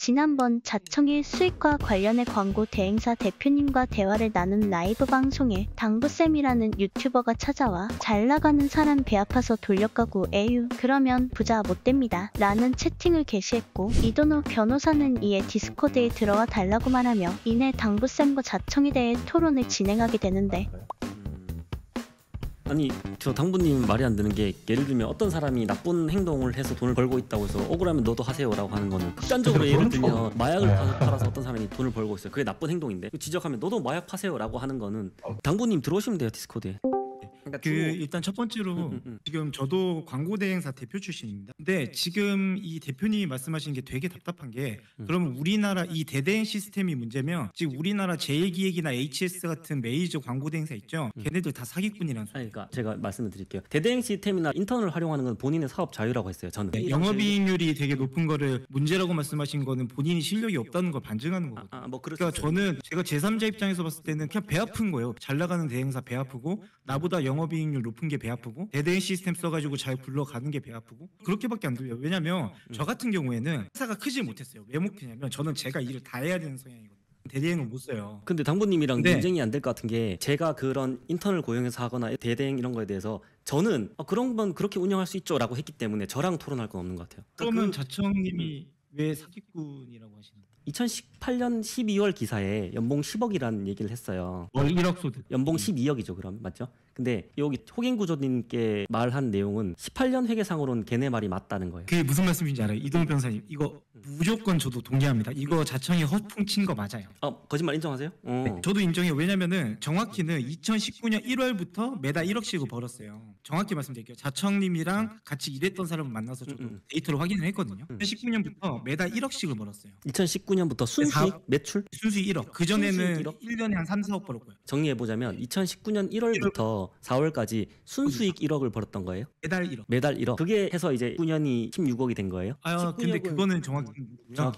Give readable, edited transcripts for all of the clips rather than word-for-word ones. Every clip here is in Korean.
지난번 자청일 수익과 관련해 광고 대행사 대표님과 대화를 나눈 라이브 방송에 당부쌤이라는 유튜버가 찾아와 잘 나가는 사람 배 아파서 돌려가고 에휴 그러면 부자 못됩니다 라는 채팅을 게시했고 이도노 변호사는 이에 디스코드에 들어와 달라고 말하며 이내 당부쌤과 자청에 대해 토론을 진행하게 되는데 아니 저 당부님 말이 안 되는 게 예를 들면 어떤 사람이 나쁜 행동을 해서 돈을 벌고 있다고 해서 억울하면 너도 하세요라고 하는 거는 극단적으로 예를 들면 마약을 팔아서 어떤 사람이 돈을 벌고 있어요. 그게 나쁜 행동인데 지적하면 너도 마약 파세요라고 하는 거는 당부님 들어오시면 돼요 디스코드에. 그 일단 첫 번째로 지금 저도 광고 대행사 대표 출신입니다. 근데 지금 이 대표님이 말씀하신 게 되게 답답한 게 그러면 우리나라 이 대대행 시스템이 문제면 지금 우리나라 제일기획이나 HS 같은 메이저 광고 대행사 있죠. 걔네들 다 사기꾼이라는 소리. 그러니까 제가 말씀을 드릴게요. 대대행 시스템이나 인턴을 활용하는 건 본인의 사업 자유라고 했어요. 저는 영업이익률이 되게 높은 거를 문제라고 말씀하신 거는 본인이 실력이 없다는 걸 반증하는 거거든요. 뭐 그러니까 저는 제가 제3자 입장에서 봤을 때는 그냥 배 아픈 거예요. 잘 나가는 대행사 배 아프고 나보다 영업이익률 높은 게 배 아프고 대대행 시스템 써가지고 잘 굴러가는 게 배 아프고 그렇게밖에 안 들려요. 왜냐면 저 같은 경우에는 회사가 크지 못했어요. 왜 못 크냐면 저는 제가 일을 다 해야 되는 성향이거든요. 대대행은 못 써요. 근데 당부님이랑 논쟁이 안 될 것 같은 게 제가 그런 인턴을 고용해서 하거나 대대행 이런 거에 대해서 저는 그런 건 그렇게 운영할 수 있죠 라고 했기 때문에 저랑 토론할 건 없는 것 같아요. 그러면 자청님이 왜 사기꾼이라고 하시는 거예요? 2018년 12월 기사에 연봉 10억이라는 얘기를 했어요. 월 1억 소득. 연봉 12억이죠 그럼 맞죠? 근데 여기 호갱구조님께 말한 내용은 18년 회계상으로는 걔네 말이 맞다는 거예요. 그게 무슨 말씀인지 알아요? 이동훈 변호사님 이거 무조건 저도 동의합니다. 이거 자청이 허풍 친 거 맞아요. 거짓말 인정하세요? 네, 저도 인정해요. 왜냐면은 정확히는 2019년 1월부터 매달 1억씩을 벌었어요. 정확히 말씀드릴게요. 자청님이랑 같이 일했던 사람을 만나서 저도 데이터를 확인을 했거든요. 2019년부터 매달 1억씩을 벌었어요. 2019년부터 순수익 매출? 순수익 1억. 그전에는 순수익 1억? 1년에 한 3, 4억 벌었고요. 정리해보자면 2019년 1월부터 4월까지 순수익 1억을 벌었던 거예요? 매달 1억. 매달 1억. 그게 해서 이제 9년이 16억이 된 거예요? 근데 그거는 정확히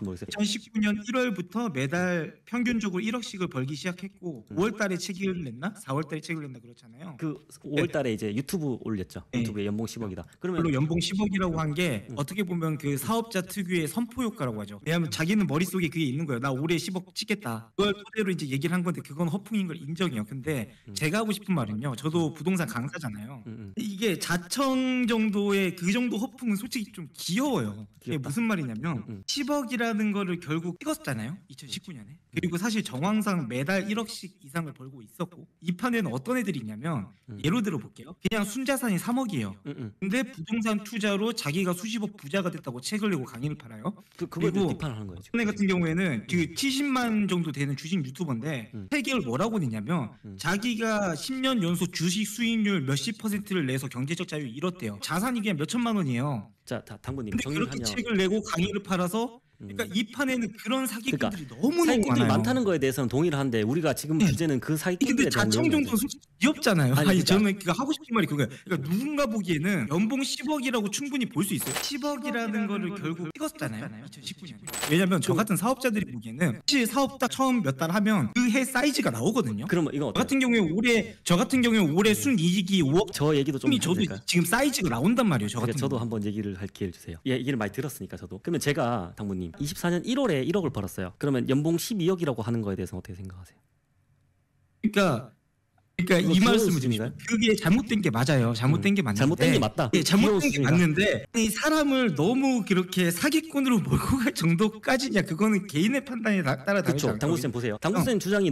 모르겠어요. 2019년 1월부터 매달 평균적으로 1억씩을 벌기 시작했고 5월달에 책을 냈나? 4월달에 책을 냈나 그렇잖아요. 그 5월달에 이제 유튜브 올렸죠. 네. 유튜브에 연봉 10억이다. 그러면 연봉 10억이라고 한 게 어떻게 보면 그 사업자 특유의 선포 효과라고 하죠. 왜냐하면 자기는 머릿속에 그게 있는 거예요. 나 올해 10억 찍겠다. 그걸 토대로 이제 얘기를 한 건데 그건 허풍인 걸 인정해요. 근데 제가 하고 싶은 말은요. 저도 부동산 강사잖아요. 이게 자청 정도의 그 정도 허풍은 솔직히 좀 귀여워요. 이게 무슨 말이냐면 10억이라는 거를 결국 찍었잖아요. 2019년에. 그리고 사실 정황상 매달 1억씩 이상을 벌고 있었고 이 판에는 어떤 애들이 있냐면 예로 들어 볼게요. 그냥 순자산이 3억이에요. 근데 부동산 투자로 자기가 수십억 부자가 됐다고 책을 내고 강의를 팔아요. 그리고 비판을 하는 거예요. 애 같은 경우에는 그 70만 정도 되는 주식 유튜버인데 세계를 뭐라고 내냐면 자기가 10년 연속 주식 수익률 몇십 퍼센트를 내서 경제적 자유 이뤘대요. 자산이 그냥 몇 천만 원이에요. 자, 당부님 근데 정리를 그렇게 하면 책을 내고 강의를 팔아서 그러니까 이 판에는 그런 사기꾼들이 너무 사기꾼들이 많아요. 많다는 거에 대해서는 동의를 하는데 우리가 지금 주제는 그 사기꾼들에 근데 대한 자청 정도는 솔직히 귀엽잖아요. 아니, 그러니까. 저는 하고 싶은 말이 그거예요. 그러니까 누군가 보기에는 연봉 10억이라고 충분히 볼 수 있어요. 10억이라는 거를 결국 찍었잖아요. 2019년에. 왜냐면 저 같은 사업자들이 보기에는 사실 사업 딱 처음 몇 달 하면 그 해 사이즈가 나오거든요. 그러면 이거 저 같은 경우에 올해 순이익이 5억. 저 얘기도 좀 저도 될까요? 지금 사이즈가 나온단 말이에요. 저도 한번 얘기를 할 기회를 주세요. 얘기를 많이 들었으니까 저도. 그러면 제가 당부님 24년 1월에 1억을 벌었어요. 그러면 연봉 12억이라고 하는 거에 대해서 어떻게 생각하세요? 그러니까 이 말씀을 드리면 그게 잘못된 게 맞아요. 잘못된 게 맞는데 잘못된 게 맞다. 예, 잘못된 게 맞는데 이 사람을 너무 그렇게 사기꾼으로 몰고 갈 정도까지냐 그거는 개인의 판단에 따라 다르지 그렇죠. 않을까. 당구쌤 보세요. 당구쌤 주장이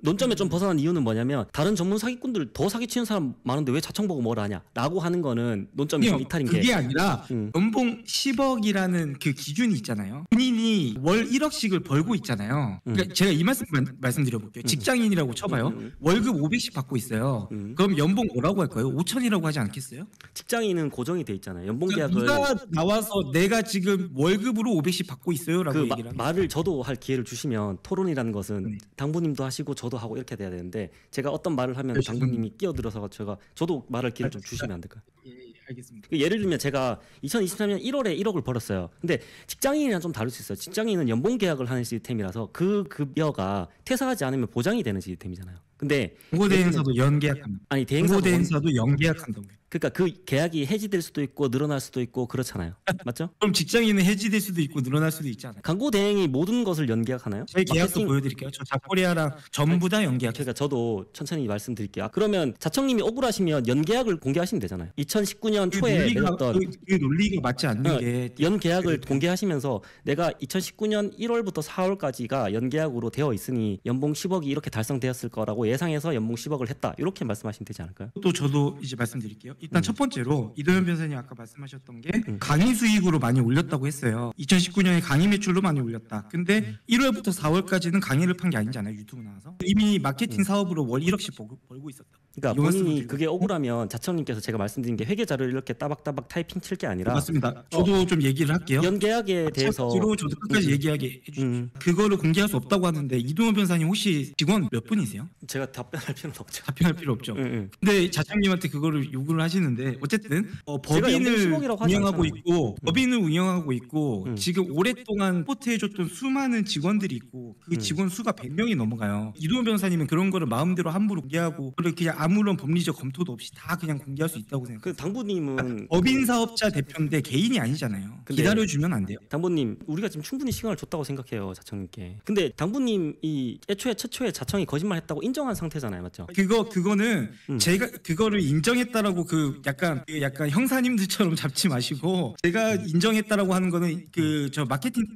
논점에 좀 벗어난 이유는 뭐냐면 다른 전문 사기꾼들 더 사기치는 사람 많은데 왜 자청 보고 뭘 하냐라고 하는 거는 논점이 좀 이탈인 게 그게 아니라 연봉 10억이라는 그 기준이 있잖아요. 본인이 월 1억씩을 벌고 있잖아요. 그러니까 제가 이 말씀드려볼게요. 직장인이라고 쳐봐요. 월급 500씩 받고 있어요. 그럼 연봉 뭐라고 할까요? 5천이라고 하지 않겠어요? 직장인은 고정이 돼 있잖아요. 연봉 계약을 누가 나와서 내가 지금 월급으로 500씩 받고 있어요라고 얘기를 말을 저도 할 기회를 주시면 토론이라는 것은 당부님도 하시고 저도 하고 이렇게 돼야 되는데 제가 어떤 말을 하면 당부님이 끼어들어서 저도 말할 기회를 좀 주시면 안 될까요? 예, 알겠습니다. 예를 들면 제가 2023년 1월에 1억을 벌었어요. 근데 직장인이랑 좀 다를 수 있어요. 직장인은 연봉 계약을 하는 시스템이라서 그 급여가 퇴사하지 않으면 보장이 되는 시스템이잖아요. 근데 광고 대행사도 연계약합니다. 아니 광고 대행사도 연계약한다고요. 그러니까 그 계약이 해지될 수도 있고 늘어날 수도 있고 그렇잖아요. 맞죠? 그럼 직장인은 해지될 수도 있고 늘어날 수도 있지 않아요? 광고 대행이 모든 것을 연계약하나요? 저희 계약서 마케팅- 보여드릴게요. 저 자코리아랑 전부 다 연계약. 그러니까 저도 천천히 말씀드릴게요. 그러면 자청님이 억울하시면 연계약을 공개하시면 되잖아요. 2019년 초에 맺었던 그 논리가 맞지 않는 게 연계약을 공개하시면서 내가 2019년 1월부터 4월까지가 연계약으로 되어 있으니 연봉 10억이 이렇게 달성되었을 거라고 예상해서 연봉 10억을 했다. 이렇게 말씀하시면 되지 않을까요? 또 저도 이제 말씀드릴게요. 일단 첫 번째로 이도현 변호사님 아까 말씀하셨던 게 강의 수익으로 많이 올렸다고 했어요. 2019년에 강의 매출로 많이 올렸다. 근데 1월부터 4월까지는 강의를 판 게 아니잖아요. 유튜브 나와서. 이미 마케팅 사업으로 월 1억씩 벌고 있었다. 그러니까 이 말씀을 본인이 드리고 그게 억울하면 자청님께서 제가 말씀드린 게 회계 자료를 이렇게 따박따박 타이핑 칠 게 아니라 맞습니다. 저도 좀 얘기를 할게요. 연계약에 대해서 뒤로 저도 끝까지 얘기하게 해주십시오. 그거를 공개할 수 없다고 하는데 이동현 변호사님 혹시 직원 몇 분이세요? 제가 답변할 필요는 없죠. 답변할 필요 없죠. 응. 근데 자장님한테 그거를 요구를 하시는데 어쨌든 제가 연봉 법인을 10억이라고 하지 운영하고 않잖아요. 있고 법인을 운영하고 있고 응. 지금 오랫동안 서포트해줬던 수많은 직원들이 있고 그 직원 수가 100명이 넘어가요. 이동현 변호사님은 그런 거를 마음대로 함부로 공개하고 그냥 아무런 법리적 검토도 없이 다 그냥 공개할 수 있다고 생각해요. 그 당부님은 법인 사업자 대표인데 개인이 아니잖아요. 근데- 기다려주면 안 돼요. 당부님 우리가 지금 충분히 시간을 줬다고 생각해요 자청님께. 근데 당부님이 애초에 최초에 자청이 거짓말했다고 인정한 상태잖아요, 맞죠? 그거는 제가 그거를 인정했다라고 그 약간 형사님들처럼 잡지 마시고 제가 인정했다라고 하는 거는 그 저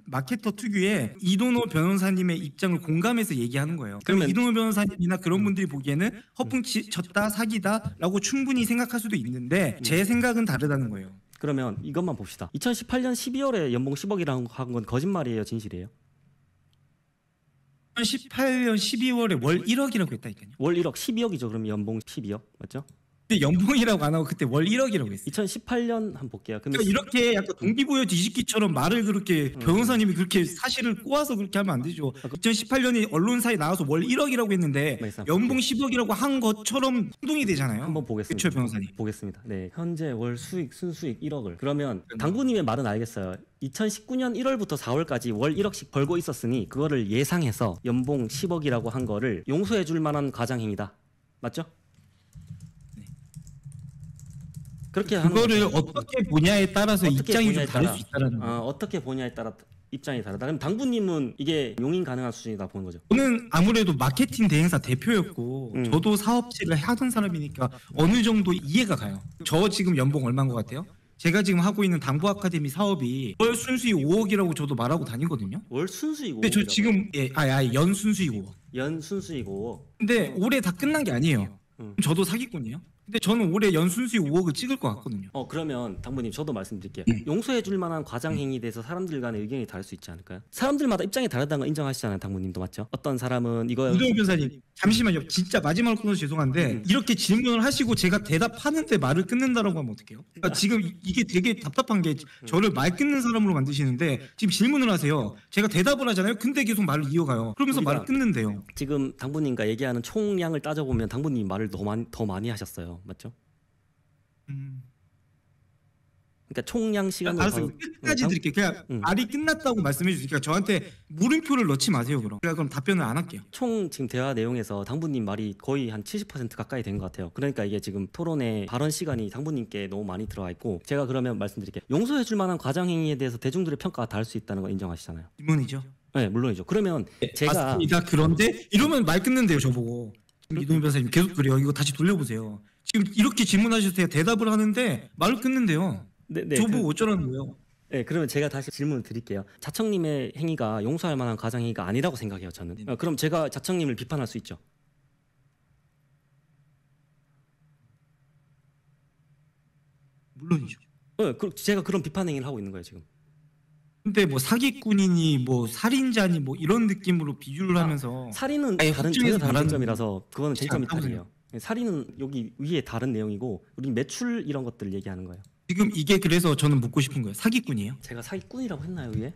마케터 특유의 이도노 변호사님의 입장을 공감해서 얘기하는 거예요. 그러면 그러면- 이도노 변호사님이나 그런 분들이 보기에는 허풍 쳤다 사기다라고 충분히 생각할 수도 있는데 제 생각은 다르다는 거예요. 그러면 이것만 봅시다. 2018년 12월에 연봉 10억이라고 한 건 거짓말이에요, 진실이에요? 2018년 12월에 월 1억이라고 했다니까요. 월 1억 12억이죠. 그럼 연봉 12억 맞죠? 근데 연봉이라고 안 하고 그때 월 1억이라고 했어요. 2018년 한번 볼게요. 근데 그러니까 이렇게 약간 동기부여 뒤집기처럼 말을 그렇게 변호사님이 그렇게 사실을 꼬아서 그렇게 하면 안 되죠. 2018년에 언론사에 나와서 월 1억이라고 했는데 말씀. 연봉 10억이라고 한 것처럼 행동이 되잖아요. 한번 보겠습니다. 그렇죠, 변호사님. 보겠습니다. 네, 현재 월 수익 순수익 1억을 그러면 당구님의 말은 알겠어요. 2019년 1월부터 4월까지 월 1억씩 벌고 있었으니 그거를 예상해서 연봉 10억이라고 한 거를 용서해줄 만한 가장행위다. 맞죠? 그렇게 하는 그거를 거죠. 어떻게 보냐에 따라서 어떻게 입장이 좀 보냐에 다를 따라, 수 있다는 거예요. 어떻게 보냐에 따라 입장이 다르다. 그럼 당부님은 이게 용인 가능한 수준이다 보는 거죠. 저는 아무래도 마케팅 대행사 대표였고 저도 사업체를 하던 사람이니까 어느 정도 이해가 가요. 저 지금 연봉 얼마인 것 같아요? 제가 지금 하고 있는 당부 아카데미 사업이 월 순수익 5억이라고 저도 말하고 다니거든요. 월 순수익 5억. 근데 저 지금 연 순수익 5억. 연 순수익 5억. 근데 올해 다 끝난 게 아니에요. 저도 사기꾼이에요. 근데 저는 올해 연 순수익 5억을 찍을 것 같거든요. 그러면 당부님 저도 말씀드릴게요. 용서해 줄 만한 과장 행위에 대해서 사람들 간의 의견이 다를 수 있지 않을까요? 사람들마다 입장이 다르다는 걸 인정하시잖아요, 당부님도 맞죠? 어떤 사람은 이거 이동현 변호사님 잠시만요. 진짜 마지막으로 끊어서 죄송한데 이렇게 질문을 하시고 제가 대답하는데 말을 끊는다라고 하면 어떡해요? 그러니까 지금 이게 되게 답답한 게 저를 말 끊는 사람으로 만드시는데 지금 질문을 하세요. 제가 대답을 하잖아요. 근데 계속 말을 이어가요. 그러면서 우리가- 말을 끊는데요. 지금 당부님과 얘기하는 총량을 따져보면 당부님이 말을 더 많이 하셨어요, 맞죠? 그러니까 총량 시간으로 알았어요. 봐도- 끝까지 드릴게요. 그냥 말이 끝났다고 말씀해 주세요. 그러니까 저한테 물음표를 넣지 마세요. 그럼 답변을 안 할게요. 총 지금 대화 내용에서 당부님 말이 거의 한 70% 가까이 된 것 같아요. 그러니까 이게 지금 토론의 발언 시간이 당부님께 너무 많이 들어가 있고 제가 그러면 말씀드릴게요. 용서해 줄 만한 과장 행위에 대해서 대중들의 평가가 다를 수 있다는 거 인정하시잖아요. 질문이죠. 네, 물론이죠. 그러면 제가 맞습니다. 그런데 이러면 말 끊는데요, 저보고. 이동현 변호사님 계속 그래요. 이거 다시 돌려보세요. 지금 이렇게 질문하실 때 대답을 하는데 말을 끊는데요. 네, 저보고 어쩌라는 거예요? 네, 그러면 제가 다시 질문을 드릴게요. 자청님의 행위가 용서할 만한 가장 행위가 아니라고 생각해요, 저는. 그럼 제가 자청님을 비판할 수 있죠. 물론이죠. 제가 그런 비판 행위를 하고 있는 거예요, 지금. 근데 뭐 사기꾼이니 뭐 살인자니 뭐 이런 느낌으로 비유를 하면서 살인은 아니, 전혀 흡증해서 다른 말하는 점이라서 그거는 그렇지 쟁점이 않다고 다르요. 살인은 여기 위에 다른 내용이고 우리 매출 이런 것들 얘기하는 거예요. 지금 이게 그래서 저는 묻고 싶은 거예요. 사기꾼이에요? 제가 사기꾼이라고 했나요, 위에?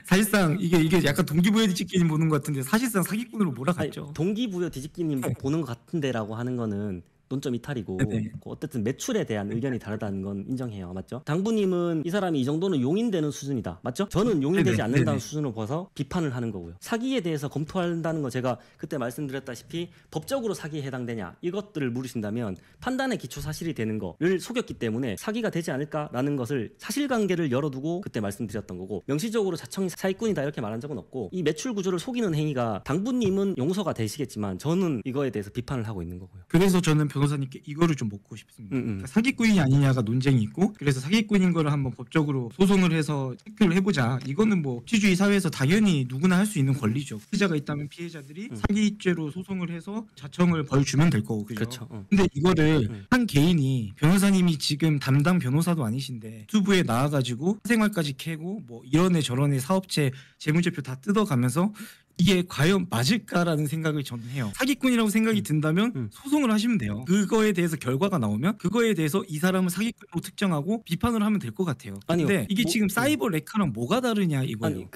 사실상 이게 약간 동기부여 뒤집기는 보는 것 같은데 사실상 사기꾼으로 아니, 몰아갔죠. 동기부여 뒤집기님 보는 것 같은데라고 하는 거는 논점 이탈이고 네네. 어쨌든 매출에 대한 의견이 다르다는 건 인정해요. 맞죠? 당부님은 이 사람이 이 정도는 용인되는 수준이다. 맞죠? 저는 용인되지 네네. 않는다는 네네. 수준으로 봐서 비판을 하는 거고요. 사기에 대해서 검토한다는 거 제가 그때 말씀드렸다시피 법적으로 사기에 해당되냐 이것들을 물으신다면 판단의 기초 사실이 되는 거를 속였기 때문에 사기가 되지 않을까라는 것을 사실관계를 열어두고 그때 말씀드렸던 거고 명시적으로 자청이 사기꾼이다 이렇게 말한 적은 없고 이 매출 구조를 속이는 행위가 당부님은 용서가 되시겠지만 저는 이거에 대해서 비판을 하고 있는 거고요. 그래서 저는 변호사님께 이거를 좀 묻고 싶습니다. 그러니까 사기꾼이 아니냐가 논쟁이 있고 그래서 사기꾼인 거를 한번 법적으로 소송을 해서 체크를 해보자. 이거는 뭐 법치주의 사회에서 당연히 누구나 할 수 있는 권리죠. 피해자가 있다면 피해자들이 사기죄로 소송을 해서 자청을 벌 주면 될 거고 그죠? 그렇죠. 근데 이거를 한 개인이 변호사님이 지금 담당 변호사도 아니신데 유튜브에 나와가지고 생활까지 캐고 뭐 이런 애 저런 애 사업체 재무제표 다 뜯어가면서 이게 과연 맞을까라는 생각을 저는 해요. 사기꾼이라고 생각이 든다면 소송을 하시면 돼요. 그거에 대해서 결과가 나오면 그거에 대해서 이 사람은 사기꾼으로 특정하고 비판을 하면 될 것 같아요. 아니요. 근데 이게 뭐, 지금 사이버 레카랑 뭐가 다르냐 이거예요. 아니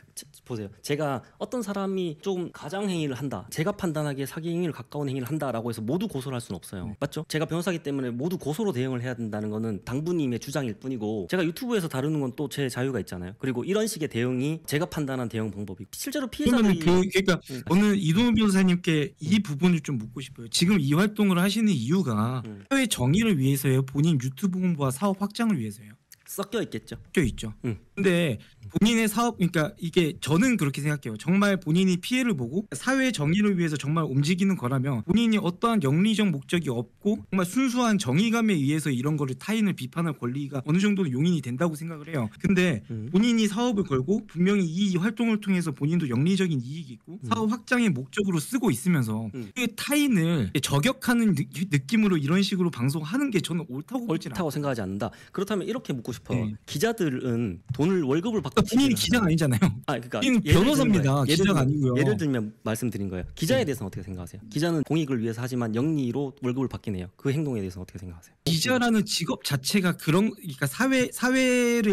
보세요. 제가 어떤 사람이 좀 가장 행위를 한다. 제가 판단하기에 사기 행위를 가까운 행위를 한다라고 해서 모두 고소를 할 수는 없어요. 맞죠? 제가 변호사기 때문에 모두 고소로 대응을 해야 된다는 거는 당부님의 주장일 뿐이고 제가 유튜브에서 다루는 건 또 제 자유가 있잖아요. 그리고 이런 식의 대응이 제가 판단한 대응 방법이 실제로 피해자들이 그러니까 저는 이동훈 변호사님께 이 부분을 좀 묻고 싶어요. 지금 이 활동을 하시는 이유가 사회 정의를 위해서예요? 본인 유튜브 홍보와 사업 확장을 위해서예요? 섞여 있겠죠. 섞여 있죠. 근데 본인의 사업, 그러니까 이게 저는 그렇게 생각해요. 정말 본인이 피해를 보고 사회 정의를 위해서 정말 움직이는 거라면 본인이 어떠한 영리적 목적이 없고 정말 순수한 정의감에 의해서 이런 거를 타인을 비판할 권리가 어느 정도는 용인이 된다고 생각을 해요. 근데 본인이 사업을 걸고 분명히 이 활동을 통해서 본인도 영리적인 이익이 있고 사업 확장의 목적으로 쓰고 있으면서 그 타인을 저격하는 느낌으로 이런 식으로 방송하는 게 저는 옳다고 보진 않아요. 생각하지 않는다. 그렇다면 이렇게 묻고 싶어요. 네. 기자들은 돈을 월급을 받고 본인이 기자가 아니잖아요. 그러니까 변호사입니다. 기자가 아니고요. 예를 들면 말씀드린 거예요. 기자에 대해서는 어떻게 생각하세요? 기자는 공익을 위해서 하지만 영리로 월급을 받긴 해요. 그 행동에 대해서는 어떻게 생각하세요? 기자라는 직업 자체가 그러니까 사회를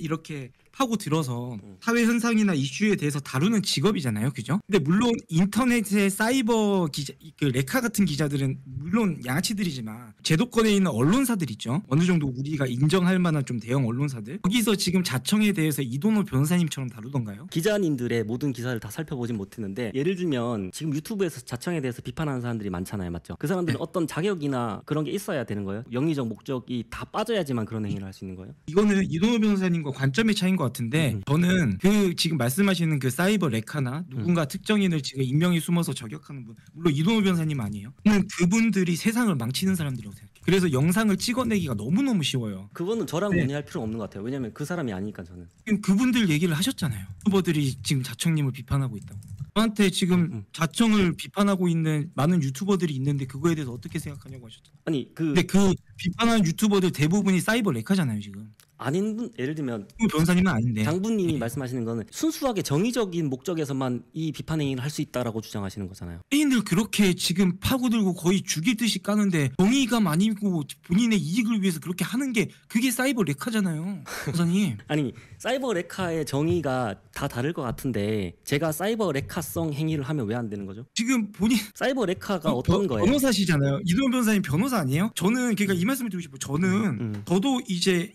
이렇게 파고 들어서 사회 현상이나 이슈에 대해서 다루는 직업이잖아요, 그죠? 근데 물론 인터넷의 사이버 기자, 그 레카 같은 기자들은 물론 양아치들이지만 제도권에 있는 언론사들 있죠. 어느 정도 우리가 인정할 만한 좀 대형 언론사들. 거기서 지금 자청에 대해서 이동호 변호사님처럼 다루던가요? 기자님들의 모든 기사를 다 살펴보진 못했는데 예를 들면 지금 유튜브에서 자청에 대해서 비판하는 사람들이 많잖아요, 맞죠? 그 사람들은 어떤 자격이나 그런 게 있어야 되는 거예요? 영리적 목적이 다 빠져야지만 그런 행위를 할 수 있는 거예요? 이거는 이동호 변호사님과 관점의 차이인 것 같은데 저는 그 지금 말씀하시는 그 사이버 레카나 누군가 특정인을 지금 인명이 숨어서 저격하는 분, 물론 이동호 변호사님 아니에요. 저는 그분들이 세상을 망치는 사람들이라고 생각해요. 그래서 영상을 찍어내기가 너무너무 쉬워요. 그거는 저랑 논의할 필요가 없는 것 같아요. 왜냐면 그 사람이 아니니까 저는. 지금 그분들 얘기를 하셨잖아요. 유튜버들이 지금 자청님을 비판하고 있다고. 저한테 지금 자청을 비판하고 있는 많은 유튜버들이 있는데 그거에 대해서 어떻게 생각하냐고 하셨잖아요. 아니 근데 그 비판하는 유튜버들 대부분이 사이버 레카잖아요 지금. 아닌 분, 예를 들면 변호사님은 아닌데 당부님이 말씀하시는 거는 순수하게 정의적인 목적에서만 이 비판 행위를 할 수 있다라고 주장하시는 거잖아요. 개인들 그렇게 지금 파고들고 거의 죽이듯이 까는데 정의감 아니고 본인의 이익을 위해서 그렇게 하는 게 그게 사이버 레카잖아요, 변호사님. 아니 사이버 레카의 정의가 다 다를 것 같은데 제가 사이버 레카성 행위를 하면 왜 안 되는 거죠? 지금 본인 사이버 레카가 어떤 거예요? 변호사시잖아요. 이동훈 변호사님 변호사 아니에요? 저는 그러니까 이 말씀을 드리고 싶어요. 저는 저도 이제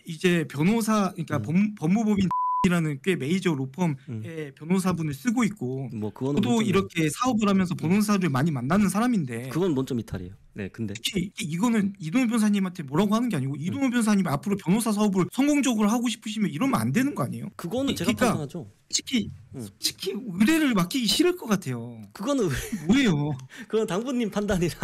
변호사, 그러니까 법무법인 이라는 꽤 메이저 로펌의 변호사분을 쓰고 있고, 뭐 그거는 저도 이렇게 사업을 하면서 변호사를 많이 만나는 사람인데, 그건 논점 이탈이에요. 네, 근데 특히 이거는 이동훈 변호사님한테 뭐라고 하는 게 아니고 이동훈 변호사님 앞으로 변호사 사업을 성공적으로 하고 싶으시면 이러면 안 되는 거 아니에요? 그거는 제가 그러니까 판단하죠. 솔직히 의뢰를 맡기기 싫을 것 같아요. 그거는 뭐예요? 그건 당부님 판단이라.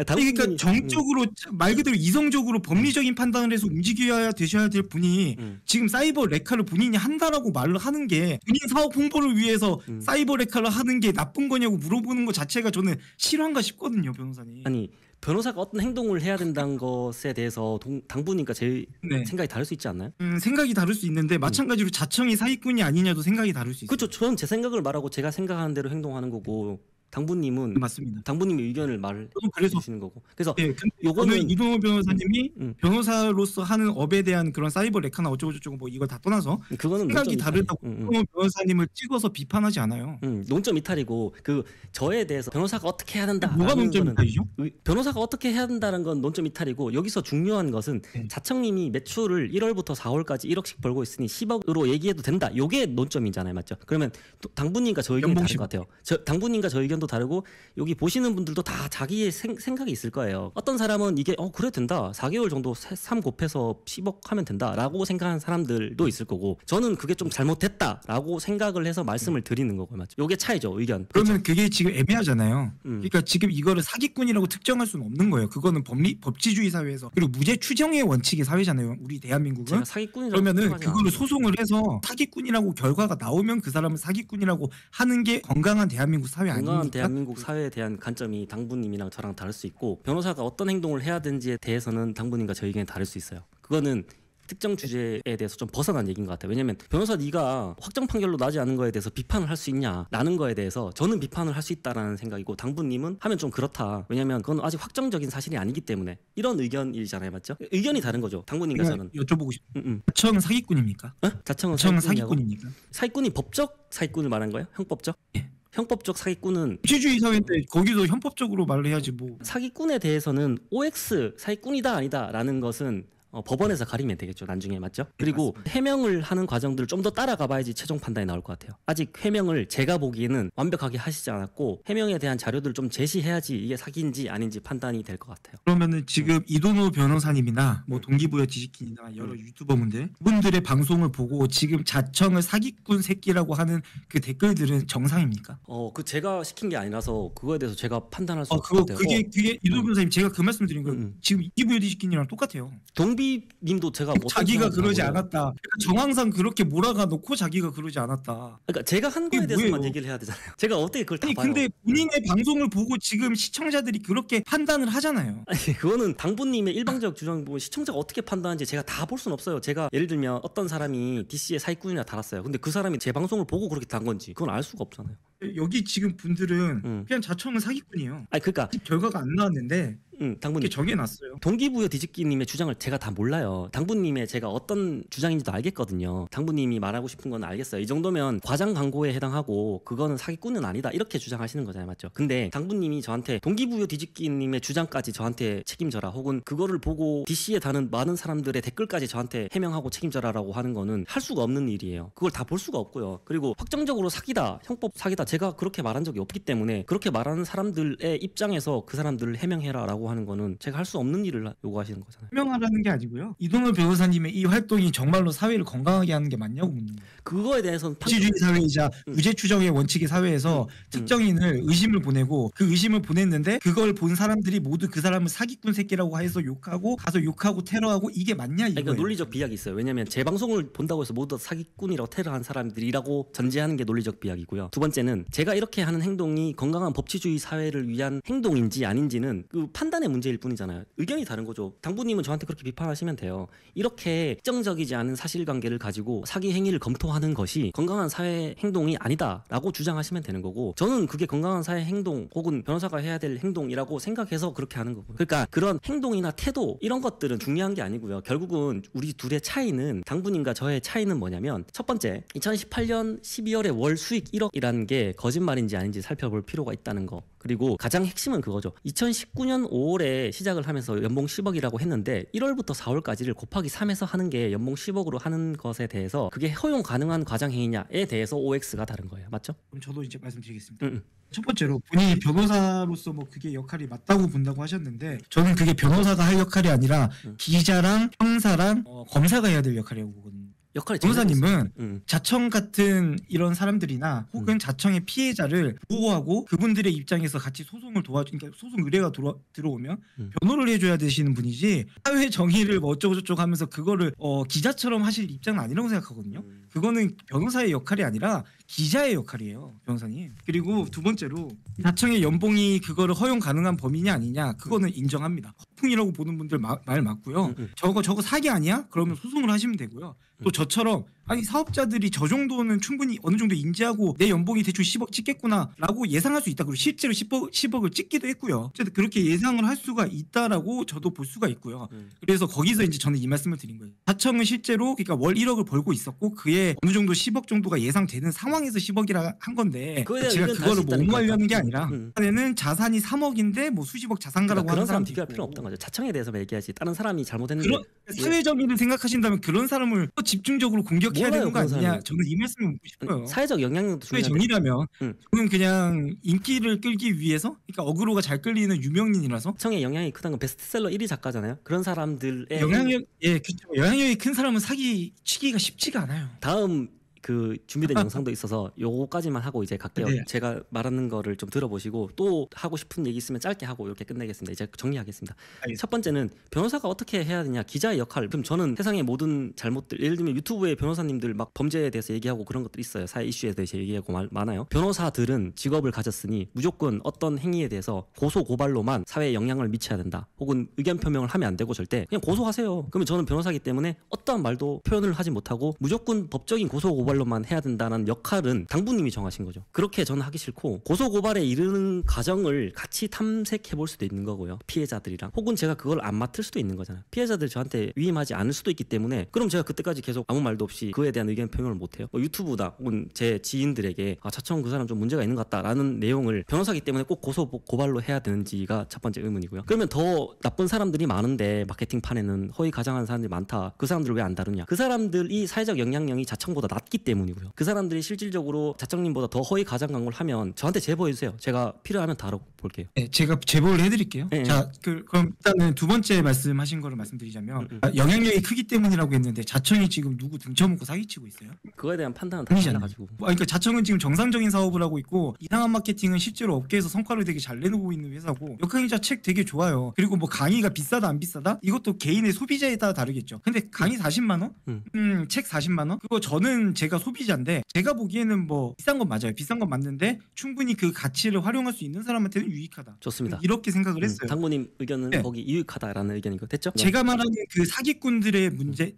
그러니까 정적으로 말 그대로 이성적으로 법리적인 판단을 해서 움직여야 되셔야 될 분이 지금 사이버 레카를 본인이 한다라고 말을 하는 게 본인 사업 홍보를 위해서 사이버 레카를 하는 게 나쁜 거냐고 물어보는 것 자체가 저는 실화인가 싶거든요, 변호사님. 아니 변호사가 어떤 행동을 해야 된다는 것에 대해서 당부님과 제 생각이 다를 수 있지 않나요? 생각이 다를 수 있는데 마찬가지로 자청이 사기꾼이 아니냐도 생각이 다를 수 있어요. 그렇죠. 저는 제 생각을 말하고 제가 생각하는 대로 행동하는 거고 당부님은 맞습니다. 당부님의 의견을 말을 저도 그래서 해주시는 거고. 그래서 네, 근데 요거는 저는 이동호 변호사님이 음. 변호사로서 하는 업에 대한 그런 사이버 레카나 어쩌고저쩌고 뭐 이걸 다 떠나서 그거는 생각이 논점 다르다고 이탈이- 이동호 변호사님을 찍어서 비판하지 않아요. 논점 이탈이고 그 저에 대해서 변호사가 어떻게 해야 된다. 뭐가 논점 이탈이죠? 변호사가 어떻게 해야 된다는 건 논점 이탈이고 여기서 중요한 것은 네. 자청님이 매출을 1월부터 4월까지 1억씩 벌고 있으니 10억으로 얘기해도 된다. 요게 논점이잖아요, 맞죠? 그러면 당부님과 저 의견이 연봉 다를 것 같아요. 당부님과 저 의견도 다르고 여기 보시는 분들도 다 자기의 생각이 있을 거예요. 어떤 사람은 이게 그래 된다. 4개월 정도 3 곱해서 10억 하면 된다라고 생각하는 사람들도 있을 거고 저는 그게 좀 잘못됐다라고 생각을 해서 말씀을 드리는 거고요, 맞죠? 요게 차이죠, 의견. 그러면 그게 지금 애매하잖아요. 음. 그러니까 지금 이거를 사기꾼이라고 특정할 수는 없는 거예요. 그거는 법치주의 사회에서 그리고 무죄 추정의 원칙의 사회잖아요. 우리 대한민국은. 제가 사기꾼이라고 그러면은 생각하지 그거를 않아요. 소송을 해서 사기꾼이라고 결과가 나오면 그 사람은 사기꾼이라고 하는 게 건강한 대한민국 사회 건강한 아닙니까? 대한민국 사회에 대한 관점이 당부님이랑 저랑 다를 수 있고 변호사가 어떤 행동을 해야 되는지에 대해서는 당부님과 저 의견이 다를 수 있어요. 그거는 특정 주제에 대해서 좀 벗어난 얘기인 것 같아요. 왜냐하면 변호사 네가 확정 판결로 나지 않은 거에 대해서 비판을 할 수 있냐라는 거에 대해서 저는 비판을 할 수 있다라는 생각이고 당부님은 하면 좀 그렇다. 왜냐하면 그건 아직 확정적인 사실이 아니기 때문에 이런 의견이잖아요, 맞죠? 의견이 다른 거죠. 당부님과 제가 저는. 여쭤보고 싶어요. 자청은 사기꾼입니까? 자청은 자청은 사기꾼이냐고? 사기꾼입니까? 사기꾼이 법적 사기꾼을 말한 거예요? 형법적? 예. 형법적 사기꾼은 법치주의 사회인데 거기서 형법적으로 말을 해야지 뭐. 사기꾼에 대해서는 OX 사기꾼이다 아니다라는 것은 법원에서 가리면 되겠죠, 나중에, 맞죠? 그리고 해명을 하는 과정들을 좀 더 따라가 봐야지 최종 판단이 나올 것 같아요. 아직 해명을 제가 보기에는 완벽하게 하시지 않았고 해명에 대한 자료들을 좀 제시해야지 이게 사기인지 아닌지 판단이 될 것 같아요. 그러면은 지금 이동호 변호사님이나 뭐 동기부여 지식인이나 여러 유튜버분들 그분들의 방송을 보고 지금 자청을 사기꾼 새끼라고 하는 그 댓글들은 정상입니까? 그 제가 시킨 게 아니라서 그거에 대해서 제가 판단할 수 없을 그거 것 같아요. 그게 이동호 변호사님 제가 그 말씀드린 거 지금 동기부여 지식인이랑 똑같아요. 동비님도 제가 뭐 자기가 어떤 그러지 생각을 않았다. 그러니까 정황상 그렇게 몰아가 놓고 자기가 그러지 않았다. 그러니까 제가 한 거에 이게 대해서만 뭐예요? 얘기를 해야 되잖아요. 제가 어떻게 그걸 다 아니 봐요? 근데 본인의 방송을 보고 지금 시청자들이 그렇게 판단을 하잖아요. 아니 그거는 당부님의 일방적 주장 보고 시청자가 어떻게 판단하는지 제가 다 볼 수는 없어요. 제가 예를 들면 어떤 사람이 DC에 사기꾼이나 달았어요. 근데 그 사람이 제 방송을 보고 그렇게 단 건지 그건 알 수가 없잖아요. 여기 지금 분들은 그냥 자청은 사기꾼이에요. 아니 그러니까 결과가 안 나왔는데 당부님 이렇게 정해놨어요. 동기부여 뒤집기님의 주장을 제가 다 몰라요. 당부님의 제가 어떤 주장인지도 알겠거든요. 당부님이 말하고 싶은 건 알겠어요. 이 정도면 과장 광고에 해당하고 그거는 사기꾼은 아니다 이렇게 주장하시는 거잖아요, 맞죠? 근데 당부님이 저한테 동기부여 뒤집기님의 주장까지 저한테 책임져라 혹은 그거를 보고 DC에 다는 많은 사람들의 댓글까지 저한테 해명하고 책임져라라고 하는 거는 할 수가 없는 일이에요. 그걸 다 볼 수가 없고요. 그리고 확정적으로 사기다, 형법 사기다 제가 그렇게 말한 적이 없기 때문에 그렇게 말하는 사람들의 입장에서 그 사람들을 해명해라라고 하는 거는 제가 할 수 없는 일을 요구하시는 거잖아요. 해명하라는 게 아니고요. 이동호 변호사님의 이 활동이 정말로 사회를 건강하게 하는 게 맞냐고 묻는 거예요. 그거에 대해서는 법치주의 사회이자 무죄 추정의 원칙의 사회에서 특정인을 의심을 보내고 그 의심을 보냈는데 그걸 본 사람들이 모두 그 사람을 사기꾼 새끼라고 해서 욕하고 가서 욕하고 테러하고 이게 맞냐 이거예요. 그러니까 논리적 비약이 있어요. 왜냐하면 제 방송을 본다고 해서 모두 사기꾼이라고 테러한 사람들이라고 전제하는 게 논리적 비약이고요. 두 번째는 제가 이렇게 하는 행동이 건강한 법치주의 사회를 위한 행동인지 아닌지는 그 판단의 문제일 뿐이잖아요. 의견이 다른 거죠. 당부님은 저한테 그렇게 비판하시면 돼요. 이렇게 특정적이지 않은 사실관계를 가지고 사기 행위를 검토하는 것이 건강한 사회 행동이 아니다라고 주장하시면 되는 거고 저는 그게 건강한 사회 행동 혹은 변호사가 해야 될 행동이라고 생각해서 그렇게 하는 거고요. 그러니까 그런 행동이나 태도 이런 것들은 중요한 게 아니고요. 결국은 우리 둘의 차이는 당부님과 저의 차이는 뭐냐면 첫 번째 2018년 12월에 월 수익 1억이라는 게 거짓말인지 아닌지 살펴볼 필요가 있다는 거. 그리고 가장 핵심은 그거죠. 2019년 5월에 시작을 하면서 연봉 10억이라고 했는데 1월부터 4월까지를 곱하기 3해서 하는 게 연봉 10억으로 하는 것에 대해서 그게 허용 가능한 과장 행위냐에 대해서 OX가 다른 거예요. 맞죠? 그럼 저도 이제 말씀드리겠습니다. 첫 번째로 본인이 변호사로서 뭐 그게 역할이 맞다고 본다고 하셨는데 저는 그게 변호사가 할 역할이 아니라 기자랑 형사랑 검사가 해야 될 역할이라고 보거든요. 역할이 변호사님은 자청 같은 이런 사람들이나 혹은 자청의 피해자를 보호하고 그분들의 입장에서 같이 소송을 도와주니까 소송 의뢰가 들어오면 변호를 해줘야 되시는 분이지 사회 정의를 뭐 어쩌고저쩌고 하면서 그거를 기자처럼 하실 입장은 아니라고 생각하거든요. 그거는 변호사의 역할이 아니라 기자의 역할이에요, 변호사님. 그리고 두 번째로 자청의 연봉이 그거를 허용 가능한 범위냐 아니냐 그거는 인정합니다. 허풍이라고 보는 분들 말 맞고요. 저거 사기 아니야? 그러면 소송을 하시면 되고요. 또 저처럼 아니 사업자들이 저 정도는 충분히 어느 정도 인지하고 내 연봉이 대충 10억 찍겠구나라고 예상할 수 있다. 그리고 실제로 10억을 찍기도 했고요. 어쨌든 그렇게 예상을 할 수가 있다라고 저도 볼 수가 있고요. 그래서 거기서 이제 저는 이 말씀을 드린 거예요. 자청은 실제로 그러니까 월 1억을 벌고 있었고 그에 어느 정도 10억 정도가 예상되는 상황에서 10억이라 한 건데 제가 그거를 뭐 옹호하려는 게 아니라 안에는 자산이 3억인데 뭐 수십억 자산가라고 그러니까 그런 하는 사람 사람도 비교할 있고. 필요 없다는 거죠. 자청에 대해서 얘기하지. 다른 사람이 잘못했는데 그런 사회적인을 생각하신다면 그런 사람을 또 집중적으로 공격해야 몰라요, 되는 거 그런 아니냐? 사람은. 저는 이 말씀을 묻고 싶어요. 사회적 영향력도 사회 중요한데 정의라면 저는 그냥 인기를 끌기 위해서 그러니까 어그로가 잘 끌리는 유명인이라서 자청의 영향이 크다는 건 베스트셀러 1위 작가잖아요. 그런 사람들의 영향력이 큰 사람은 사기 치기가 쉽지가 않아요. 다음 그 준비된 영상도 있어서 요거까지만 하고 이제 갈게요. 네. 제가 말하는 거를 좀 들어보시고 또 하고 싶은 얘기 있으면 짧게 하고 이렇게 끝내겠습니다. 이제 정리하겠습니다. 알겠습니다. 첫 번째는 변호사가 어떻게 해야 되냐, 기자의 역할. 그럼 저는 세상의 모든 잘못들, 예를 들면 유튜브에 변호사님들 막 범죄에 대해서 얘기하고 그런 것들 있어요. 사회 이슈에 대해서 얘기하고 많아요. 변호사들은 직업을 가졌으니 무조건 어떤 행위에 대해서 고소 고발로만 사회에 영향을 미쳐야 된다. 혹은 의견 표명을 하면 안 되고 절대 그냥 고소하세요. 그러면 저는 변호사기 때문에 어떠한 말도 표현을 하지 못하고 무조건 법적인 고소 고발로만 해야 된다는 역할은 당부님이 정하신 거죠. 그렇게 저는 하기 싫고 고소 고발에 이르는 과정을 같이 탐색해 볼 수도 있는 거고요. 피해자들이랑. 혹은 제가 그걸 안 맡을 수도 있는 거잖아요. 피해자들 저한테 위임하지 않을 수도 있기 때문에 그럼 제가 그때까지 계속 아무 말도 없이 그에 대한 의견 표명을 못 해요. 유튜브다 혹은 제 지인들에게 자청 그 사람 좀 문제가 있는 것 같다라는 내용을 변호사기 때문에 꼭 고소 고발로 해야 되는지가 첫 번째 의문이고요. 그러면 더 나쁜 사람들이 많은데 마케팅판에는 허위 가장하는 사람들이 많다. 그 사람들을 왜 안 다루냐? 그 사람들이 사회적 영향력이 자청보다 낮기 때문이고요. 그 사람들이 실질적으로 자청님보다 더 허위 가장 광고를 하면 저한테 제보해 주세요. 제가 필요하면 다뤄볼게요. 네, 제가 제보를 해드릴게요. 네. 자, 그럼 일단은 두 번째 말씀하신 거를 말씀드리자면 영향력이 크기 때문이라고 했는데 자청이 지금 누구 등쳐먹고 사기치고 있어요? 그거에 대한 판단은 다 아니잖아요. 달라가지고. 그러니까 자청은 지금 정상적인 사업을 하고 있고 이상한 마케팅은 실제로 업계에서 성과를 되게 잘 내놓고 있는 회사고 역학기자 책 되게 좋아요. 그리고 뭐 강의가 비싸다 안 비싸다? 이것도 개인의 소비자에 따라 다르겠죠. 근데 강의 40만 원? 책 40만 원? 그거 저는 제가 소비자인데 제가 보기에는 뭐 비싼 건 맞아요. 비싼 건 맞는데 충분히 그 가치를 활용할 수 있는 사람한테는 유익하다. 좋습니다. 이렇게 생각을 했어요. 당구님 의견은 네. 거기 유익하다라는 의견이고 됐죠? 제가 말하는 그 사기꾼들의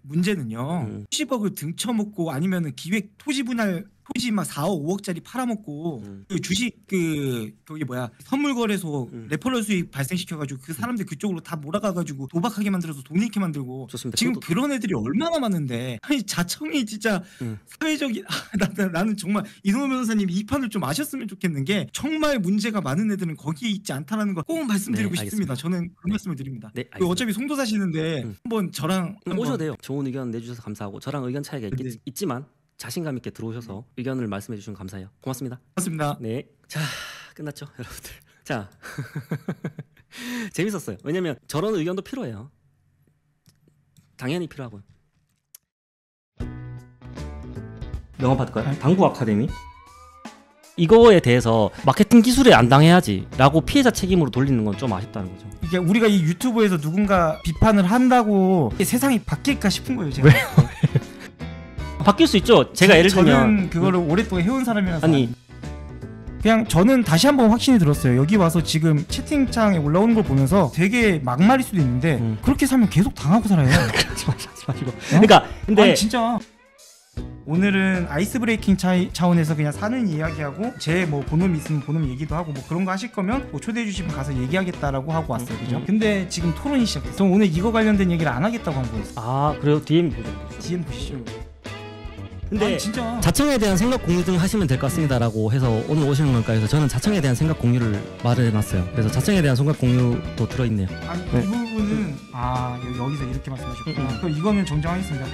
문제는요. 10억을 등쳐먹고 아니면은 기획 토지 분할 토지 막 4억 5억짜리 팔아먹고 그 주식 거기 뭐야 선물 거래소 레퍼럴 수익 발생시켜가지고 그 사람들 그쪽으로 다 몰아가가지고 도박하게 만들어서 돈 잃게 만들고 좋습니다. 지금 저도- 그런 애들이 얼마나 많은데 아니 자청이 진짜 사회적인 나는 정말 이동호 변호사님 이 판을 좀 아셨으면 좋겠는 게 정말 문제가 많은 애들은 거기에 있지 않다라는 걸 꼭 말씀드리고 네, 싶습니다. 저는 그 말씀을 드립니다. 네, 그 알겠습니다. 어차피 송도 사시는데 한번 저랑 오셔도 돼요. 좋은 의견 내주셔서 감사하고 저랑 의견 차이가 네. 있지만 자신감 있게 들어오셔서 의견을 말씀해 주시면 감사해요. 고맙습니다. 고맙습니다. 네, 자 끝났죠, 여러분들. 자 재밌었어요. 왜냐면 저런 의견도 필요해요. 당연히 필요하고요. 영업 받을까요? 당구 아카데미? 이거에 대해서 마케팅 기술에 안 당해야지라고 피해자 책임으로 돌리는 건 좀 아쉽다는 거죠. 이게 우리가 이 유튜브에서 누군가 비판을 한다고 세상이 바뀔까 싶은 거예요. 제가. 바뀔 수 있죠. 제가 예를 들면 저는 그거를 오랫동안 해온 사람이라서 아니 그냥 저는 다시 한번 확신이 들었어요. 여기 와서 지금 채팅창에 올라오는 걸 보면서 되게 막말일 수도 있는데 그렇게 살면 계속 당하고 살아요. 하지 마시고. 그러니까 근데 아니 진짜 오늘은 아이스 브레이킹 차원에서 그냥 사는 이야기하고 제 뭐 본업 있으면 본업 얘기도 하고 뭐 그런 거 하실 거면 뭐 초대해 주시면 가서 얘기하겠다라고 하고 왔어요. 그죠? 근데 지금 토론이 시작됐어. 저 오늘 이거 관련된 얘기를 안 하겠다고 한 거였어. 아 그래요? DM 보죠. DM 보시죠. 근데 아니, 진짜 자청에 대한 생각 공유 등 하시면 될 것 같습니다라고 해서 오늘 오시는 걸까 해서 저는 자청에 대한 생각 공유를 말해놨어요. 그래서 자청에 대한 생각 공유도 들어있네요. 아니 네. 이 부분은 여기서 이렇게 말씀하셨구나. 그럼 이거는 정정하겠습니다.